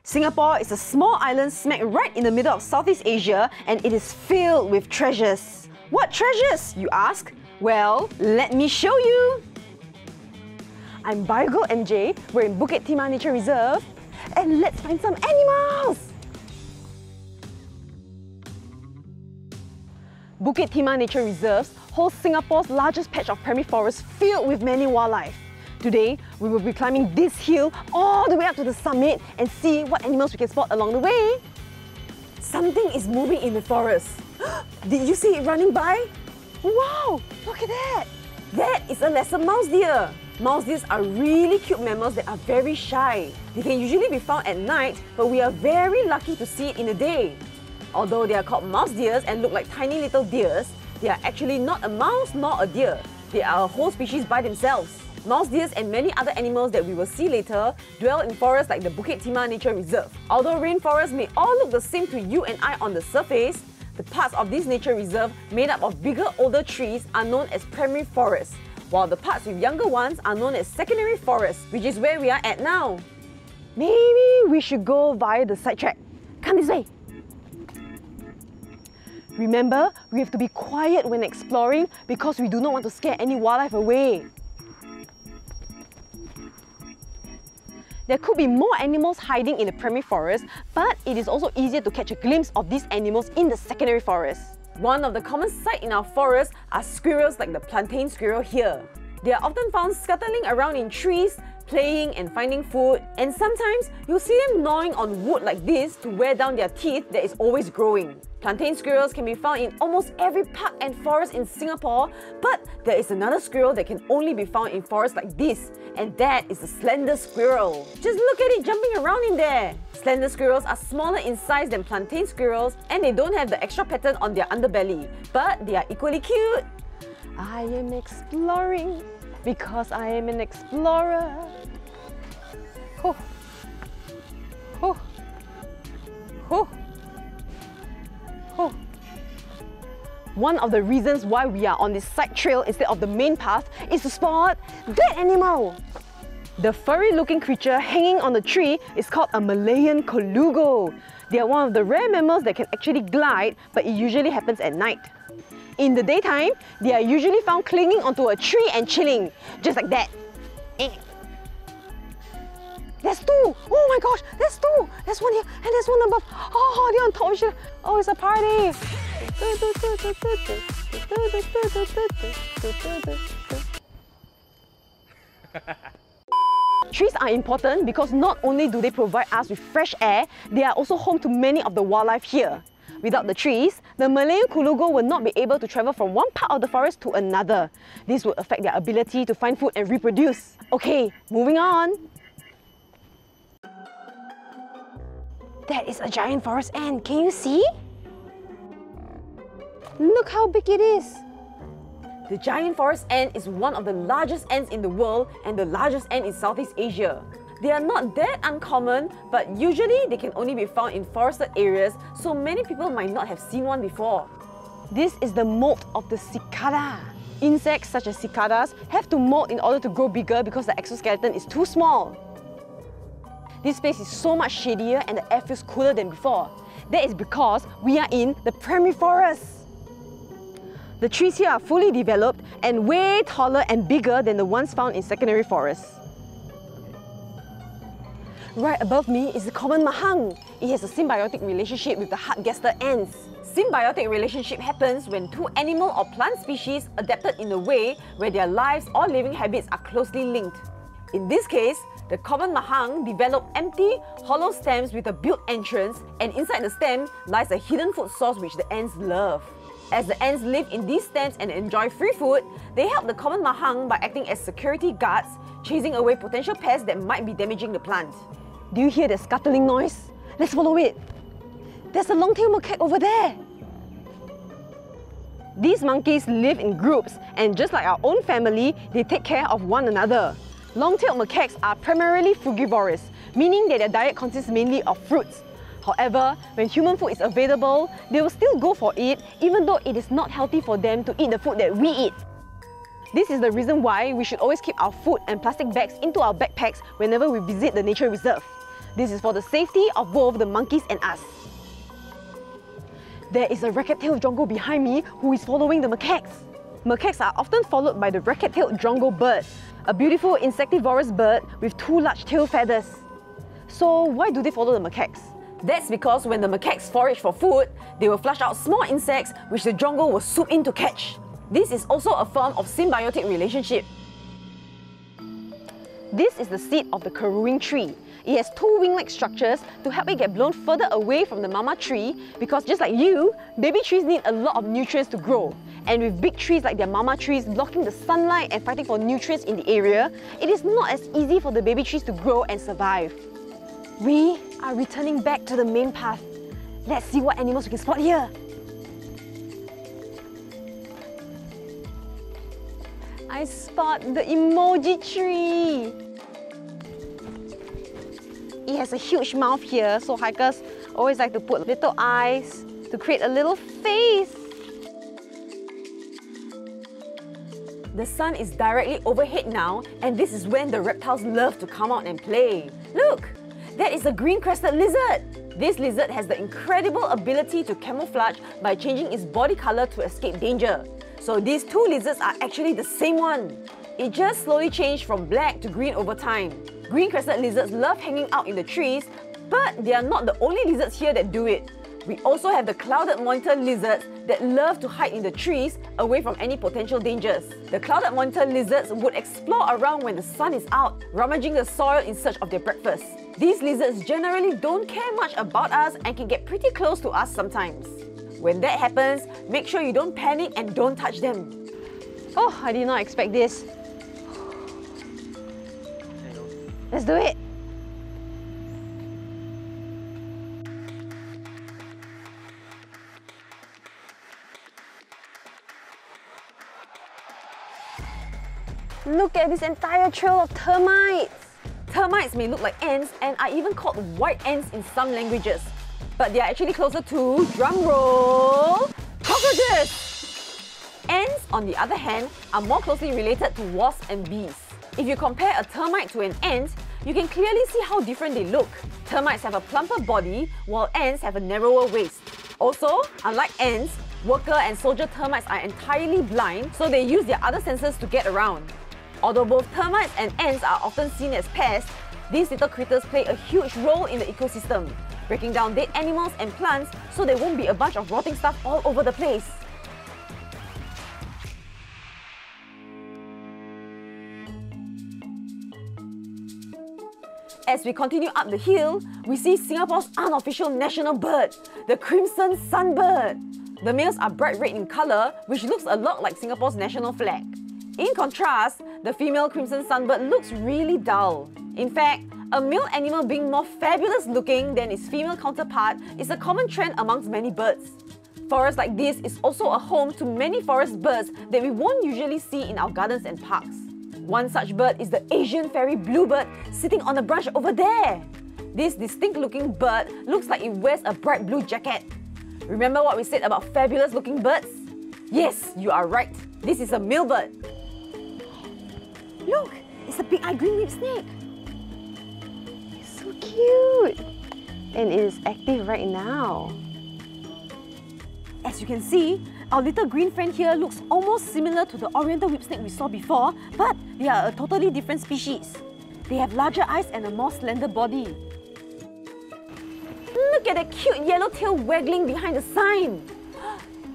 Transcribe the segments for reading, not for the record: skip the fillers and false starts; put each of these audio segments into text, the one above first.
Singapore is a small island smack right in the middle of Southeast Asia, and it is filled with treasures. What treasures, you ask? Well, let me show you! I'm Biogirl MJ, we're in Bukit Timah Nature Reserve, and let's find some animals! Bukit Timah Nature Reserve holds Singapore's largest patch of primary forest filled with many wildlife. Today, we will be climbing this hill all the way up to the summit and see what animals we can spot along the way. Something is moving in the forest. Did you see it running by? Wow, look at that! That is a lesser mouse deer. Mouse deers are really cute mammals that are very shy. They can usually be found at night, but we are very lucky to see it in the day. Although they are called mouse deers and look like tiny little deers, they are actually not a mouse nor a deer. They are a whole species by themselves. Mouse deers and many other animals that we will see later dwell in forests like the Bukit Timah Nature Reserve. Although rainforests may all look the same to you and I on the surface, the parts of this nature reserve made up of bigger, older trees are known as primary forests, while the parts with younger ones are known as secondary forests, which is where we are at now. Maybe we should go via the sidetrack. Come this way! Remember, we have to be quiet when exploring because we do not want to scare any wildlife away. There could be more animals hiding in the primary forest, but it is also easier to catch a glimpse of these animals in the secondary forest. One of the common sights in our forest are squirrels like the plantain squirrel here. They are often found scuttling around in trees, playing and finding food, and sometimes you'll see them gnawing on wood like this to wear down their teeth that is always growing. Plantain squirrels can be found in almost every park and forest in Singapore, but there is another squirrel that can only be found in forests like this, and that is the slender squirrel. Just look at it jumping around in there! Slender squirrels are smaller in size than plantain squirrels, and they don't have the extra pattern on their underbelly, but they are equally cute. I am exploring because I am an explorer. Oh. Oh. Oh. Oh. One of the reasons why we are on this side trail instead of the main path is to spot that animal. The furry-looking creature hanging on the tree is called a Malayan colugo. They are one of the rare mammals that can actually glide, but it usually happens at night. In the daytime, they are usually found clinging onto a tree and chilling, just like that. There's two! Oh my gosh, there's two! There's one here and there's one above. Oh, they're on top of each other. Oh, it's a party! Trees are important because not only do they provide us with fresh air, they are also home to many of the wildlife here. Without the trees, the Malayan colugo will not be able to travel from one part of the forest to another. This will affect their ability to find food and reproduce. Okay, moving on. That is a giant forest ant, can you see? Look how big it is! The giant forest ant is one of the largest ants in the world and the largest ant in Southeast Asia. They are not that uncommon, but usually they can only be found in forested areas, so many people might not have seen one before. This is the molt of the cicada. Insects such as cicadas have to molt in order to grow bigger because the exoskeleton is too small. This place is so much shadier and the air feels cooler than before. That is because we are in the primary forest. The trees here are fully developed and way taller and bigger than the ones found in secondary forests. Right above me is the common mahang. It has a symbiotic relationship with the hardgaster ants. Symbiotic relationship happens when two animal or plant species adapted in a way where their lives or living habits are closely linked. In this case, the common mahang developed empty, hollow stems with a built entrance, and inside the stem lies a hidden food source which the ants love. As the ants live in these stems and enjoy free food, they help the common mahang by acting as security guards, chasing away potential pests that might be damaging the plant. Do you hear the scuttling noise? Let's follow it. There's a long-tailed macaque over there. These monkeys live in groups, and just like our own family, they take care of one another. Long-tailed macaques are primarily frugivorous, meaning that their diet consists mainly of fruits. However, when human food is available, they will still go for it, even though it is not healthy for them to eat the food that we eat. This is the reason why we should always keep our food and plastic bags into our backpacks whenever we visit the nature reserve. This is for the safety of both the monkeys and us. There is a racket-tailed jongo behind me who is following the macaques. Macaques are often followed by the racket-tailed jongo bird, a beautiful insectivorous bird with 2 large tail feathers. So why do they follow the macaques? That's because when the macaques forage for food, they will flush out small insects which the jongo will swoop in to catch. This is also a form of symbiotic relationship. This is the seed of the karooing tree. It has 2 wing-like structures to help it get blown further away from the mama tree, because just like you, baby trees need a lot of nutrients to grow. And with big trees like their mama trees blocking the sunlight and fighting for nutrients in the area, it is not as easy for the baby trees to grow and survive. We are returning back to the main path. Let's see what animals we can spot here. I spot the emoji tree. It has a huge mouth here, so hikers always like to put little eyes to create a little face. The sun is directly overhead now, and this is when the reptiles love to come out and play. Look! That is a green-crested lizard! This lizard has the incredible ability to camouflage by changing its body color to escape danger. So these 2 lizards are actually the same one. It just slowly changed from black to green over time. Green-crested lizards love hanging out in the trees, but they are not the only lizards here that do it. We also have the clouded monitor lizards that love to hide in the trees away from any potential dangers. The clouded monitor lizards would explore around when the sun is out, rummaging the soil in search of their breakfast. These lizards generally don't care much about us and can get pretty close to us sometimes. When that happens, make sure you don't panic and don't touch them. Oh, I did not expect this. Let's do it! Look at this entire trail of termites! Termites may look like ants and are even called white ants in some languages. But they are actually closer to, drumroll, cockroaches! Ants, on the other hand, are more closely related to wasps and bees. If you compare a termite to an ant, you can clearly see how different they look. Termites have a plumper body, while ants have a narrower waist. Also, unlike ants, worker and soldier termites are entirely blind, so they use their other senses to get around. Although both termites and ants are often seen as pests, these little critters play a huge role in the ecosystem, breaking down dead animals and plants so there won't be a bunch of rotting stuff all over the place. As we continue up the hill, we see Singapore's unofficial national bird, the crimson sunbird. The males are bright red in colour, which looks a lot like Singapore's national flag. In contrast, the female crimson sunbird looks really dull. In fact, a male animal being more fabulous looking than its female counterpart is a common trend amongst many birds. Forests like this is also a home to many forest birds that we won't usually see in our gardens and parks. One such bird is the Asian fairy bluebird sitting on a branch over there. This distinct looking bird looks like it wears a bright blue jacket. Remember what we said about fabulous looking birds? Yes, you are right. This is a male bird. Look, it's a big-eyed green whip snake. It's so cute. And it is active right now. As you can see, our little green friend here looks almost similar to the oriental whip snake we saw before, but they are a totally different species. They have larger eyes and a more slender body. Look at the cute yellow tail waggling behind the sign.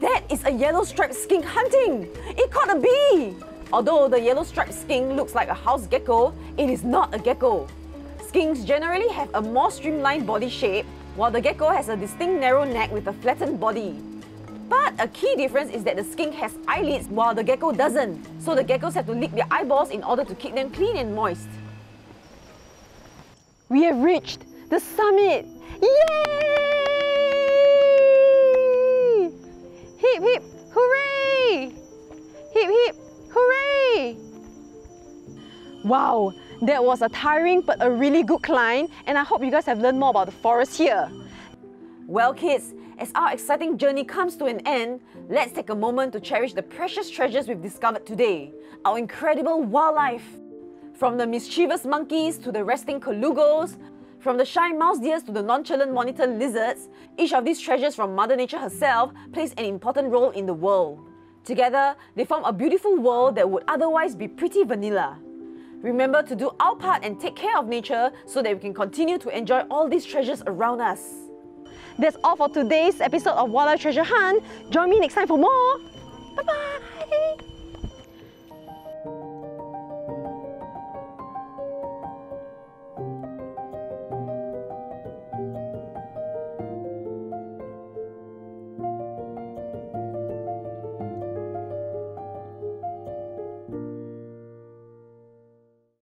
That is a yellow striped skink hunting. It caught a bee. Although the yellow striped skink looks like a house gecko, it is not a gecko. Skinks generally have a more streamlined body shape, while the gecko has a distinct narrow neck with a flattened body. But a key difference is that the skink has eyelids while the gecko doesn't, so the geckos have to lick their eyeballs in order to keep them clean and moist. We have reached the summit! Yay! Hip hip hooray! Hip hip hooray! Wow, that was a tiring but a really good climb, and I hope you guys have learned more about the forest here. Well kids, as our exciting journey comes to an end, let's take a moment to cherish the precious treasures we've discovered today, our incredible wildlife. From the mischievous monkeys to the resting colugos, From the shy mouse deers to the nonchalant monitor lizards, each of these treasures from Mother Nature herself plays an important role in the world. Together, they form a beautiful world that would otherwise be pretty vanilla. Remember to do our part and take care of nature so that we can continue to enjoy all these treasures around us. That's all for today's episode of Wildlife Treasure Hunt. Join me next time for more. Bye bye!